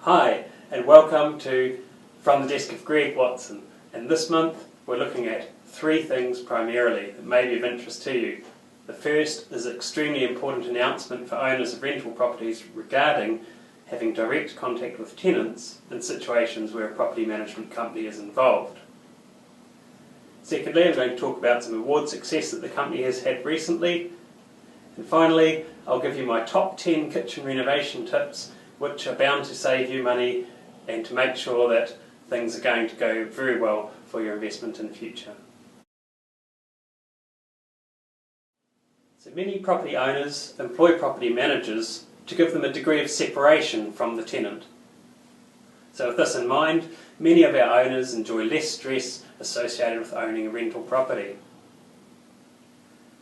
Hi, and welcome to From the Desk of Greg Watson. And this month we're looking at three things primarily that may be of interest to you. The first is an extremely important announcement for owners of rental properties regarding having direct contact with tenants in situations where a property management company is involved. Secondly, I'm going to talk about some award success that the company has had recently. And finally, I'll give you my top 10 kitchen renovation tips which are bound to save you money and to make sure that things are going to go very well for your investment in the future. So many property owners employ property managers to give them a degree of separation from the tenant. So with this in mind, many of our owners enjoy less stress associated with owning a rental property.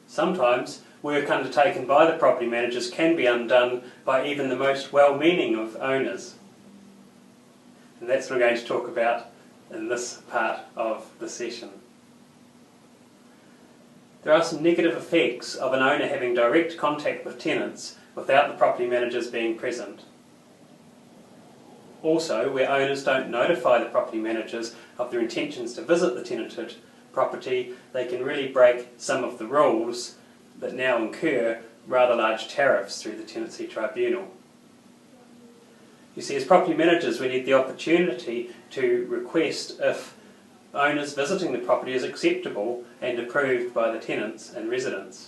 Sometimes work undertaken by the property managers can be undone by even the most well-meaning of owners. And that's what we're going to talk about in this part of the session. There are some negative effects of an owner having direct contact with tenants without the property managers being present. Also, where owners don't notify the property managers of their intentions to visit the tenanted property, they can really break some of the rules that now incur rather large tariffs through the tenancy tribunal. You see, as property managers, we need the opportunity to request if owners visiting the property is acceptable and approved by the tenants and residents.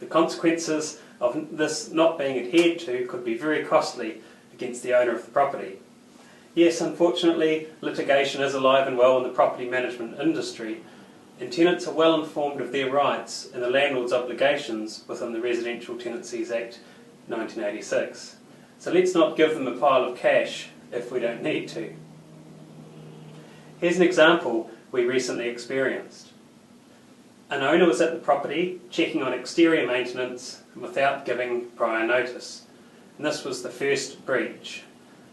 The consequences of this not being adhered to could be very costly against the owner of the property. Yes, unfortunately, litigation is alive and well in the property management industry, and tenants are well informed of their rights and the landlord's obligations within the Residential Tenancies Act 1986. So let's not give them a pile of cash if we don't need to. Here's an example we recently experienced. An owner was at the property checking on exterior maintenance without giving prior notice. And this was the first breach.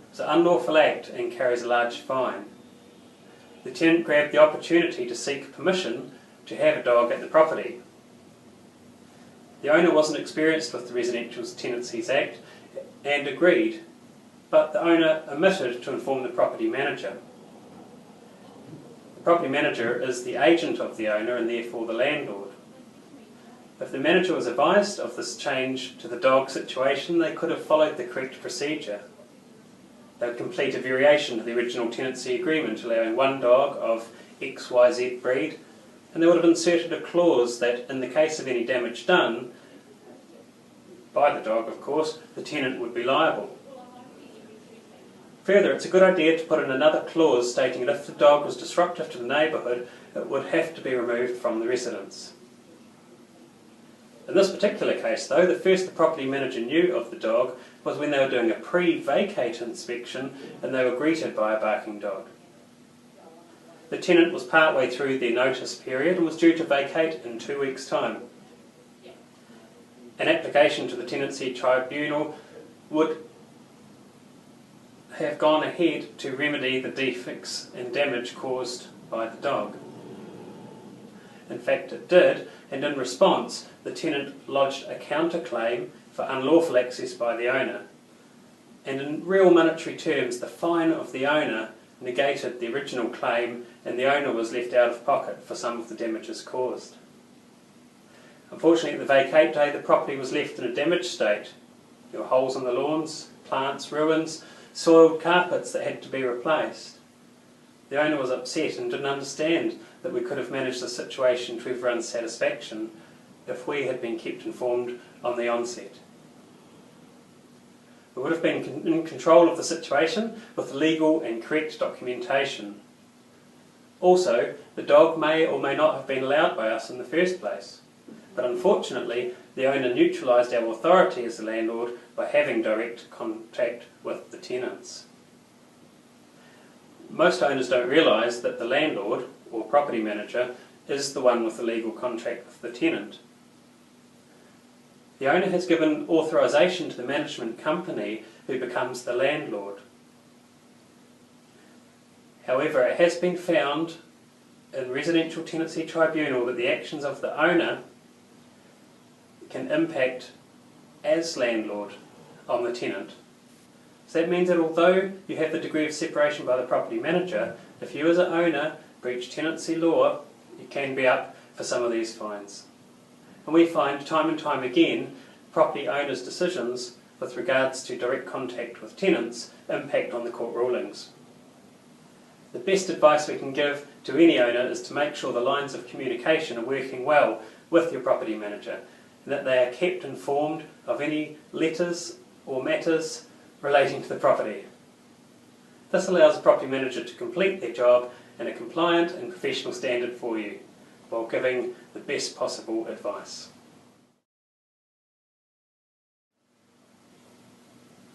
It's an unlawful act and carries a large fine. The tenant grabbed the opportunity to seek permission to have a dog at the property. The owner wasn't experienced with the Residential Tenancies Act and agreed, but the owner omitted to inform the property manager. The property manager is the agent of the owner and therefore the landlord. If the manager was advised of this change to the dog situation, they could have followed the correct procedure. They would complete a variation to the original tenancy agreement allowing one dog of XYZ breed, and they would have inserted a clause that in the case of any damage done, by the dog of course, the tenant would be liable. Further, it's a good idea to put in another clause stating that if the dog was disruptive to the neighbourhood, it would have to be removed from the residence. In this particular case though, the first the property manager knew of the dog was when they were doing a pre-vacate inspection and they were greeted by a barking dog. The tenant was partway through their notice period and was due to vacate in 2 weeks' time. An application to the tenancy tribunal would have gone ahead to remedy the defects and damage caused by the dog. In fact it did, and in response the tenant lodged a counterclaim for unlawful access by the owner. And in real monetary terms, the fine of the owner negated the original claim and the owner was left out of pocket for some of the damages caused. Unfortunately, at the vacate day, the property was left in a damaged state. There were holes in the lawns, plants, ruins, soiled carpets that had to be replaced. The owner was upset and didn't understand that we could have managed the situation to everyone's satisfaction if we had been kept informed on the onset. We would have been in control of the situation with legal and correct documentation. Also, the dog may or may not have been allowed by us in the first place, but unfortunately the owner neutralised our authority as the landlord by having direct contact with the tenants. Most owners don't realise that the landlord, or property manager, is the one with the legal contract with the tenant. The owner has given authorisation to the management company who becomes the landlord. However, it has been found in Residential Tenancy Tribunal that the actions of the owner can impact as landlord on the tenant. So that means that although you have the degree of separation by the property manager, if you as an owner breach tenancy law, you can be up for some of these fines. And we find time and time again property owners' decisions with regards to direct contact with tenants impact on the court rulings. The best advice we can give to any owner is to make sure the lines of communication are working well with your property manager and that they are kept informed of any letters or matters relating to the property. This allows the property manager to complete their job in a compliant and professional standard for you, while giving the best possible advice.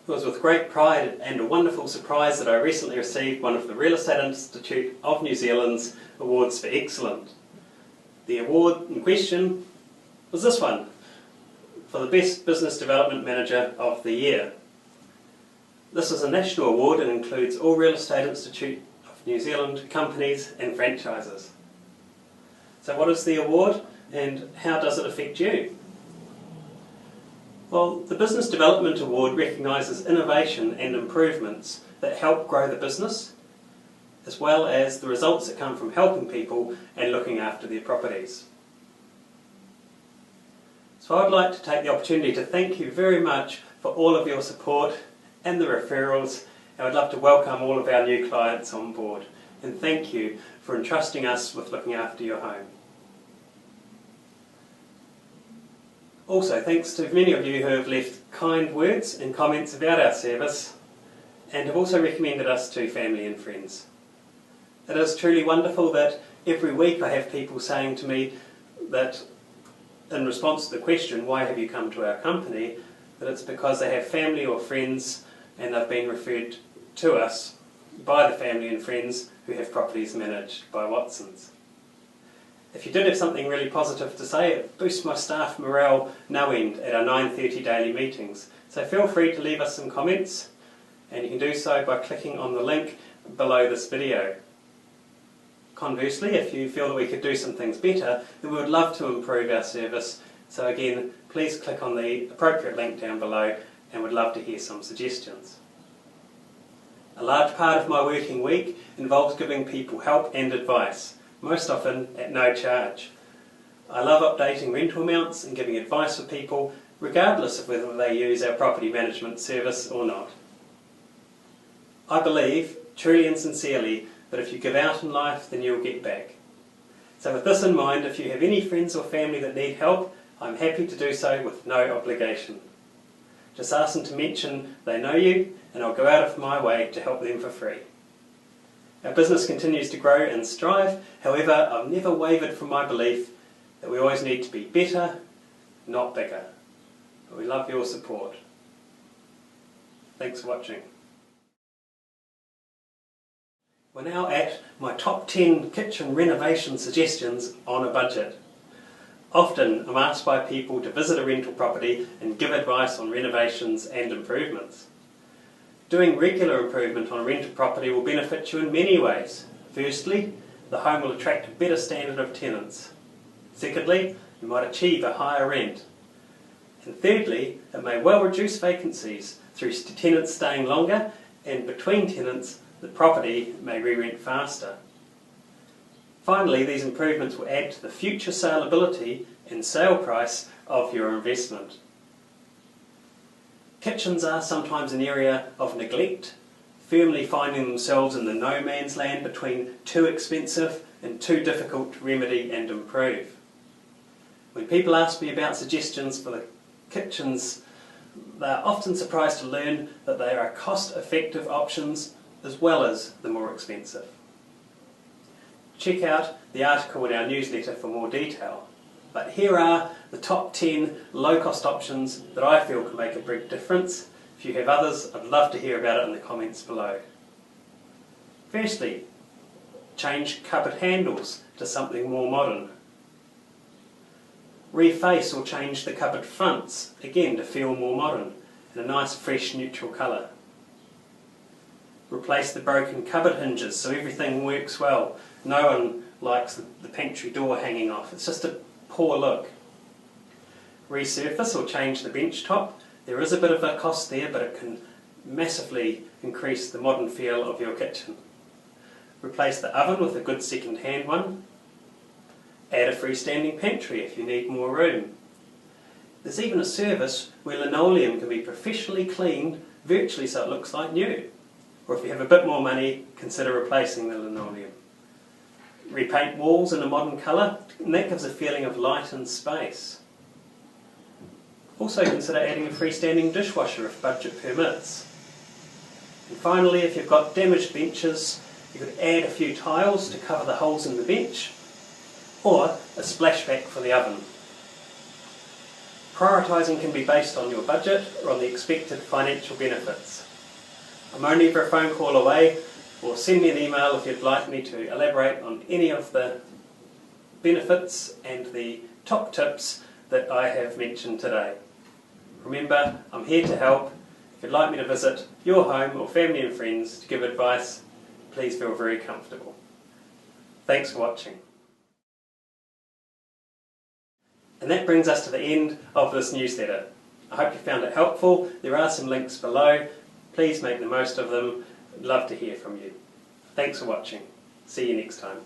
It was with great pride and a wonderful surprise that I recently received one of the Real Estate Institute of New Zealand's Awards for Excellence. The award in question was this one, for the Best Business Development Manager of the Year. This is a national award and includes all Real Estate Institute of New Zealand companies and franchises. So what is the award and how does it affect you? Well, the Business Development Award recognises innovation and improvements that help grow the business, as well as the results that come from helping people and looking after their properties. So I'd like to take the opportunity to thank you very much for all of your support and the referrals, and I'd love to welcome all of our new clients on board, and thank you for entrusting us with looking after your home. Also, thanks to many of you who have left kind words and comments about our service and have also recommended us to family and friends. It is truly wonderful that every week I have people saying to me that in response to the question, why have you come to our company, that it's because they have family or friends and they've been referred to us by the family and friends who have properties managed by Watsons. If you did have something really positive to say, it boosts my staff morale no end at our 9:30 daily meetings. So feel free to leave us some comments, and you can do so by clicking on the link below this video. Conversely, if you feel that we could do some things better, then we would love to improve our service. So again, please click on the appropriate link down below and we'd love to hear some suggestions. A large part of my working week involves giving people help and advice, most often at no charge. I love updating rental amounts and giving advice for people, regardless of whether they use our property management service or not. I believe, truly and sincerely, that if you give out in life, then you'll get back. So with this in mind, if you have any friends or family that need help, I'm happy to do so with no obligation. Just ask them to mention they know you, and I'll go out of my way to help them for free. Our business continues to grow and strive, however, I've never wavered from my belief that we always need to be better, not bigger. But we love your support. Thanks for watching. We're now at my top 10 kitchen renovation suggestions on a budget. Often I'm asked by people to visit a rental property and give advice on renovations and improvements. Doing regular improvement on a rental property will benefit you in many ways. Firstly, the home will attract a better standard of tenants. Secondly, you might achieve a higher rent. And thirdly, it may well reduce vacancies through tenants staying longer, and between tenants the property may re-rent faster. Finally, these improvements will add to the future saleability and sale price of your investment. Kitchens are sometimes an area of neglect, firmly finding themselves in the no man's land between too expensive and too difficult to remedy and improve. When people ask me about suggestions for the kitchens, they are often surprised to learn that they are cost-effective options as well as the more expensive. Check out the article in our newsletter for more detail. But here are the top 10 low-cost options that I feel can make a big difference. If you have others, I'd love to hear about it in the comments below. Firstly, change cupboard handles to something more modern. Reface or change the cupboard fronts, again to feel more modern, in a nice fresh neutral colour. Replace the broken cupboard hinges so everything works well. No one likes the pantry door hanging off, it's just a poor look. Resurface or change the bench top. There is a bit of a cost there, but it can massively increase the modern feel of your kitchen. Replace the oven with a good second-hand one. Add a freestanding pantry if you need more room. There's even a service where linoleum can be professionally cleaned virtually so it looks like new. Or if you have a bit more money, consider replacing the linoleum. Repaint walls in a modern colour, and that gives a feeling of light and space. Also consider adding a freestanding dishwasher if budget permits. And finally, if you've got damaged benches, you could add a few tiles to cover the holes in the bench, or a splashback for the oven. Prioritising can be based on your budget or on the expected financial benefits. I'm only for a phone call away, or send me an email if you'd like me to elaborate on any of the benefits and the top tips that I have mentioned today. Remember, I'm here to help. If you'd like me to visit your home or family and friends to give advice, please feel very comfortable. Thanks for watching. And that brings us to the end of this newsletter. I hope you found it helpful. There are some links below. Please make the most of them. I'd love to hear from you. Thanks for watching. See you next time.